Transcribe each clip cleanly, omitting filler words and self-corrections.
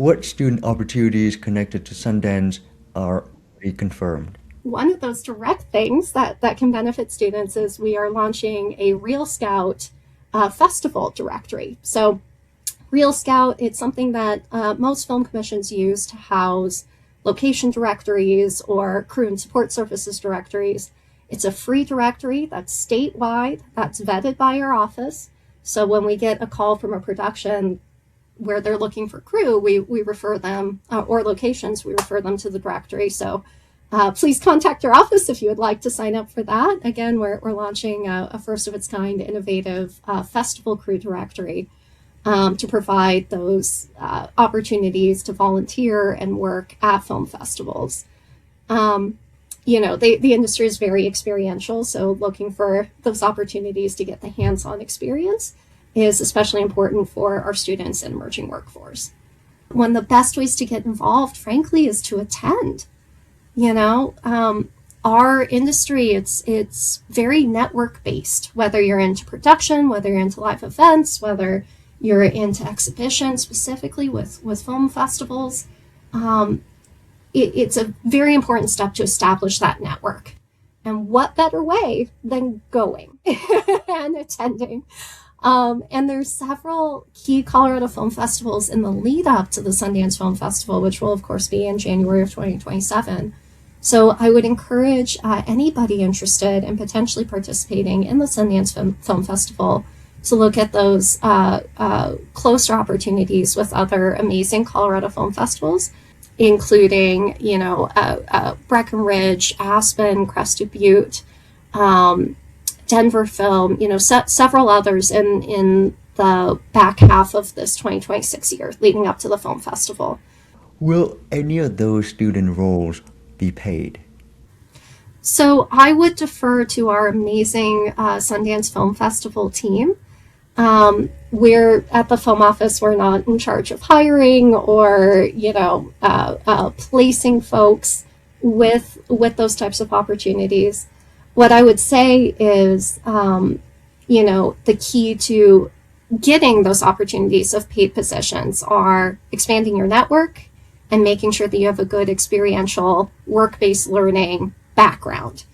What student opportunities connected to Sundance are already confirmed? One of those direct things that can benefit students is we are launching a Real Scout festival directory. So Real Scout, it's something that most film commissions use to house location directories or crew and support services directories. It's a free directory that's statewide, that's vetted by our office. So when we get a call from a production where they're looking for crew, we refer them, or locations, we refer them to the directory. So please contact your office if you would like to sign up for that. Again, we're launching a first of its kind innovative festival crew directory to provide those opportunities to volunteer and work at film festivals. The industry is very experiential, so looking for those opportunities to get the hands-on experience is especially important for our students and emerging workforce. One of the best ways to get involved, frankly, is to attend. Our industry, it's very network based, whether you're into production, whether you're into live events, whether you're into exhibitions specifically with film festivals. It's a very important step to establish that network. And what better way than going and attending? And there's several key Colorado film festivals in the lead up to the Sundance Film Festival, which will of course be in January of 2027. So I would encourage anybody interested in potentially participating in the Sundance Film Festival to look at those closer opportunities with other amazing Colorado film festivals, including, Breckenridge, Aspen, Crested Butte, Denver Film, several others in the back half of this 2026 year leading up to the film festival. Will any of those student roles be paid? So I would defer to our amazing Sundance Film Festival team. We're at the film office, we're not in charge of hiring or, placing folks with those types of opportunities. What I would say is, the key to getting those opportunities of paid positions are expanding your network and making sure that you have a good experiential work-based learning background.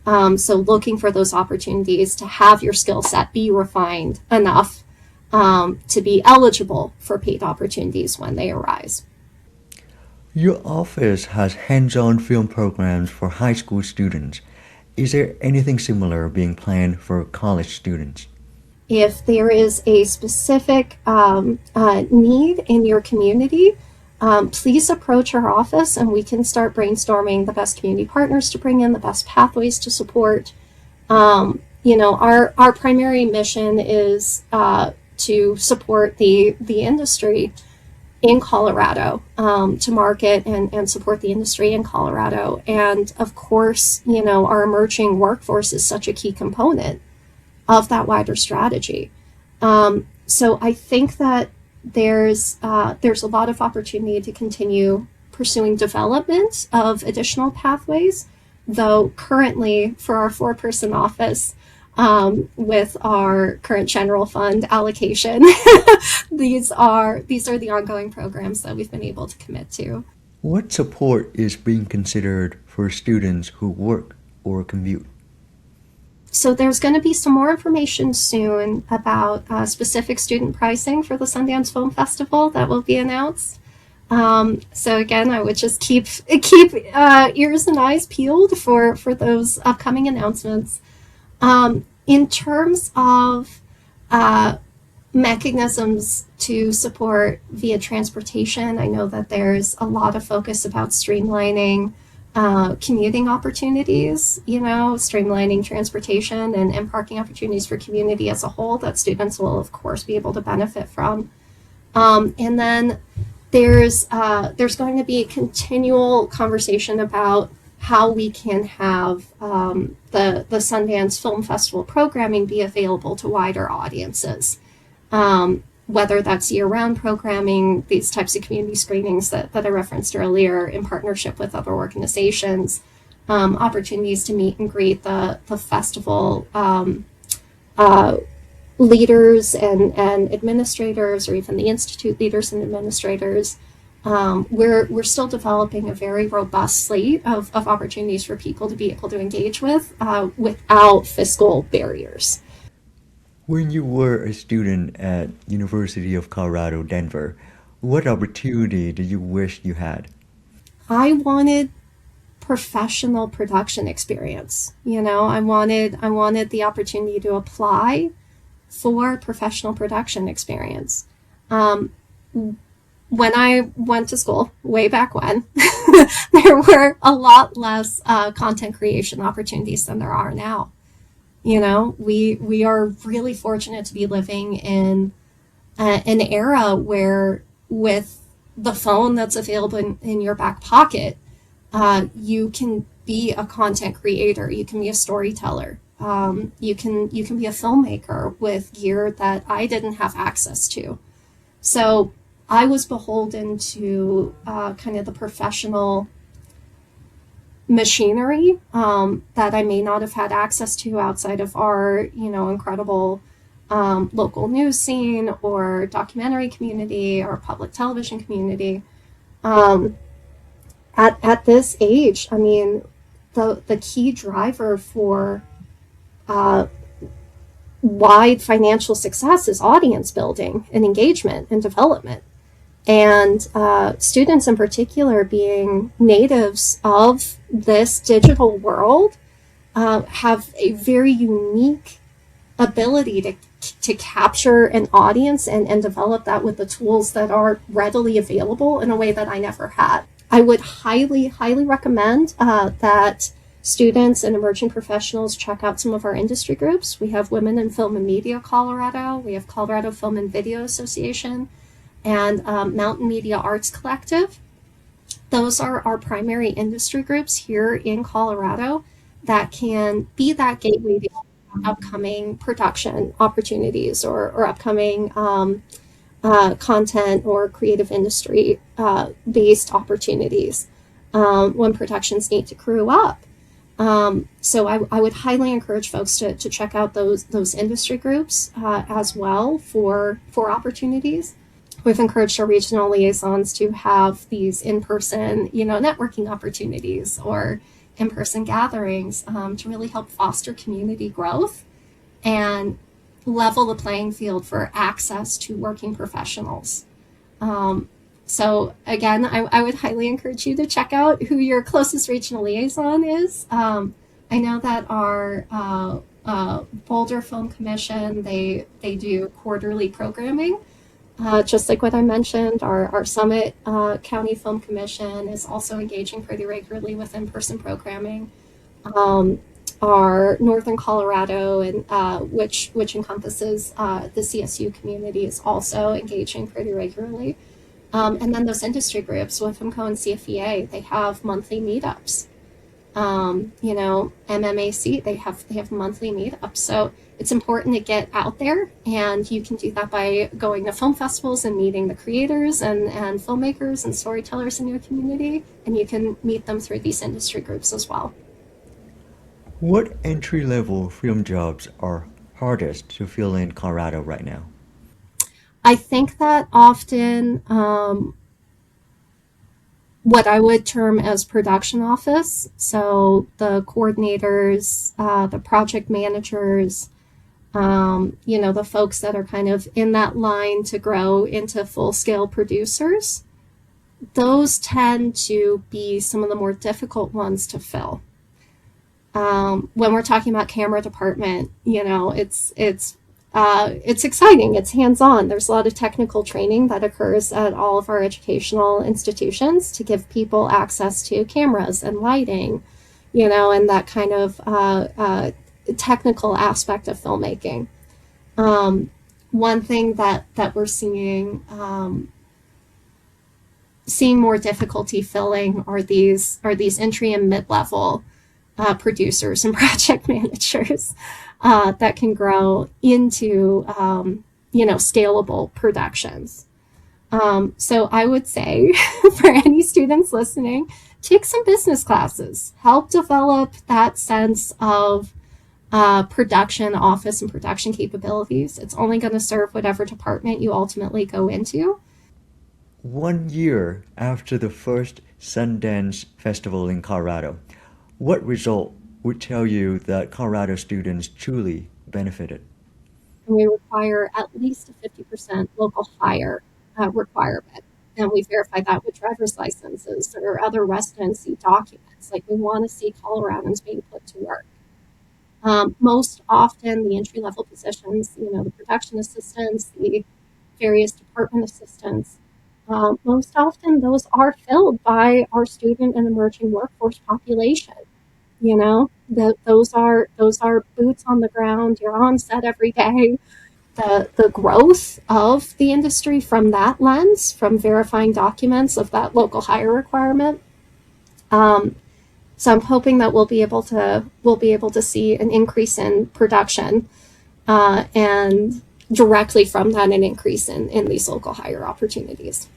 So looking for those opportunities to have your skill set be refined enough to be eligible for paid opportunities when they arise. Your office has hands-on film programs for high school students. Is there anything similar being planned for college students? If there is a specific need in your community, please approach our office and we can start brainstorming the best community partners to bring in, the best pathways to support. Our primary mission is to support the industry in Colorado, to market and support the industry in Colorado. And of course, our emerging workforce is such a key component of that wider strategy. So I think that there's a lot of opportunity to continue pursuing development of additional pathways, though currently for our 4-person office, with our current general fund allocation, these are the ongoing programs that we've been able to commit to. What support is being considered for students who work or commute? So there's going to be some more information soon about specific student pricing for the Sundance Film Festival that will be announced. So again, I would just keep ears and eyes peeled for those upcoming announcements. In terms of mechanisms to support via transportation, I know that there's a lot of focus about streamlining commuting opportunities, streamlining transportation and parking opportunities for community as a whole that students will, of course, be able to benefit from. And then there's going to be a continual conversation about how we can have the Sundance Film Festival programming be available to wider audiences. Whether that's year-round programming, these types of community screenings that I referenced earlier in partnership with other organizations, opportunities to meet and greet the festival leaders and administrators, or even the institute leaders and administrators, We're still developing a very robust slate of opportunities for people to be able to engage with without fiscal barriers. When you were a student at University of Colorado, Denver, what opportunity did you wish you had? I wanted professional production experience. I wanted the opportunity to apply for professional production experience. Um, when I went to school way back when, there were a lot less content creation opportunities than there are now. We are really fortunate to be living in an era where, with the phone that's available in your back pocket, you can be a content creator, you can be a storyteller, you can be a filmmaker with gear that I didn't have access to. So I was beholden to kind of the professional machinery that I may not have had access to outside of our, incredible local news scene or documentary community or public television community. Um, at this age, I mean, the key driver for uh, wide financial success is audience building and engagement and development. And students in particular, being natives of this digital world, have a very unique ability to capture an audience and develop that with the tools that are readily available in a way that I never had. I would highly, highly recommend that students and emerging professionals check out some of our industry groups. We have Women in Film and Media Colorado, we have Colorado Film and Video Association, and Mountain Media Arts Collective. Those are our primary industry groups here in Colorado that can be that gateway to upcoming production opportunities or upcoming content or creative industry based opportunities when productions need to crew up. So I would highly encourage folks to check out those industry groups as well for opportunities. We've encouraged our regional liaisons to have these in-person, networking opportunities or in-person gatherings to really help foster community growth and level the playing field for access to working professionals. So again, I would highly encourage you to check out who your closest regional liaison is. I know that our Boulder Film Commission, they do quarterly programming. Just like what I mentioned, our Summit County Film Commission is also engaging pretty regularly with in-person programming. Our Northern Colorado, and which encompasses the CSU community, is also engaging pretty regularly. And then those industry groups with FMCO and CFEA, they have monthly meetups. MMAC, they have monthly meetups. So it's important to get out there, and you can do that by going to film festivals and meeting the creators and filmmakers and storytellers in your community, and you can meet them through these industry groups as well. What entry-level film jobs are hardest to fill in Colorado right now? I think that often what I would term as production office, so the coordinators, the project managers, the folks that are kind of in that line to grow into full scale producers, those tend to be some of the more difficult ones to fill. When we're talking about camera department, it's exciting. It's hands on. There's a lot of technical training that occurs at all of our educational institutions to give people access to cameras and lighting, and that kind of technical aspect of filmmaking. One thing that we're seeing more difficulty filling are these entry and mid level producers and project managers that can grow into scalable productions. So I would say for any students listening, take some business classes, help develop that sense of production office and production capabilities. It's only going to serve whatever department you ultimately go into. 1 year after the first Sundance Festival in Colorado, what result would tell you that Colorado students truly benefited? And we require at least a 50% local hire requirement. And we verify that with driver's licenses or other residency documents. Like we want to see Coloradans being put to work. Most often, the entry level positions, the production assistants, the various department assistants, most often those are filled by our student and emerging workforce population. Those are boots on the ground. You're on set every day. The growth of the industry from that lens, from verifying documents of that local hire requirement. So I'm hoping that we'll be able to see an increase in production, and directly from that an increase in these local hire opportunities.